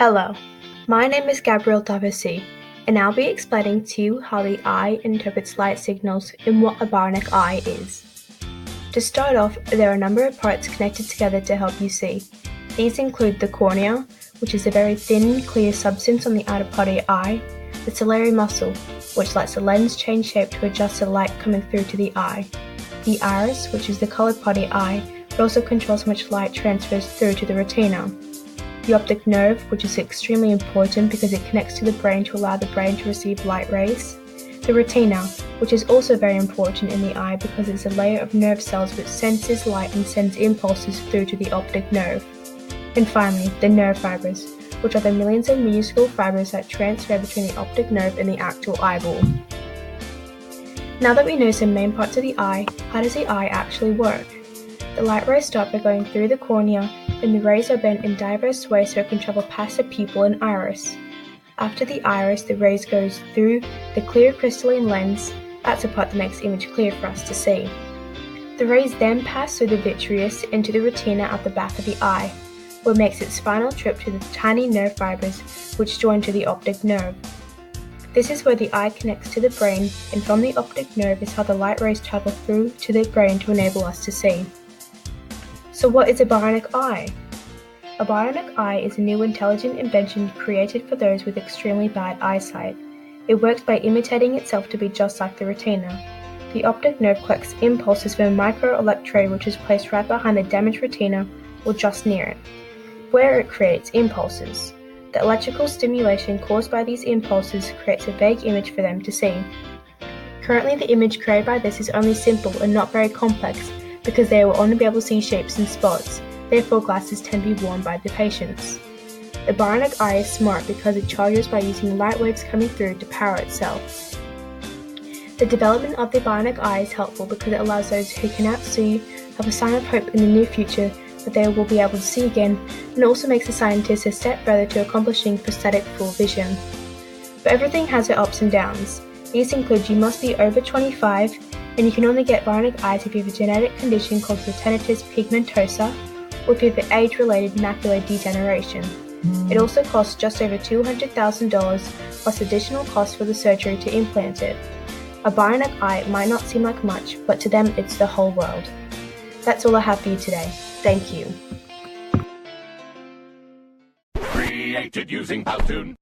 Hello, my name is Gabrielle Davisi, and I'll be explaining to you how the eye interprets light signals and what a bionic eye is. To start off, there are a number of parts connected together to help you see. These include the cornea, which is a very thin, clear substance on the outer part of your eye, the ciliary muscle, which lets the lens change shape to adjust the light coming through to the eye, the iris, which is the coloured part of your eye, but also controls how much light transfers through to the retina, the optic nerve, which is extremely important because it connects to the brain to allow the brain to receive light rays, the retina, which is also very important in the eye because it's a layer of nerve cells which senses light and sends impulses through to the optic nerve, and finally, the nerve fibers, which are the millions of minuscule fibers that transfer between the optic nerve and the actual eyeball. Now that we know some main parts of the eye, how does the eye actually work? The light rays start by going through the cornea, and the rays are bent in diverse ways so it can travel past the pupil and iris. After the iris, the rays goes through the clear crystalline lens. That's the part that makes the image clear for us to see. The rays then pass through the vitreous into the retina at the back of the eye, where it makes its final trip to the tiny nerve fibers which join to the optic nerve. This is where the eye connects to the brain, and from the optic nerve is how the light rays travel through to the brain to enable us to see. So what is a bionic eye? A bionic eye is a new intelligent invention created for those with extremely bad eyesight. It works by imitating itself to be just like the retina. The optic nerve collects impulses from a microelectrode which is placed right behind the damaged retina or just near it, where it creates impulses. The electrical stimulation caused by these impulses creates a vague image for them to see. Currently, the image created by this is only simple and not very complex, because they will only be able to see shapes and spots, therefore glasses tend to be worn by the patients. The bionic eye is smart because it charges by using light waves coming through to power itself. The development of the bionic eye is helpful because it allows those who cannot see have a sign of hope in the near future that they will be able to see again, and also makes the scientists a step further to accomplishing prosthetic full vision. But everything has their ups and downs. These include you must be over 25, and you can only get bionic eyes if you have a genetic condition called retinitis pigmentosa, or if you have age-related macular degeneration. It also costs just over $200,000 plus additional costs for the surgery to implant it. A bionic eye might not seem like much, but to them it's the whole world. That's all I have for you today. Thank you. Created using Powtoon.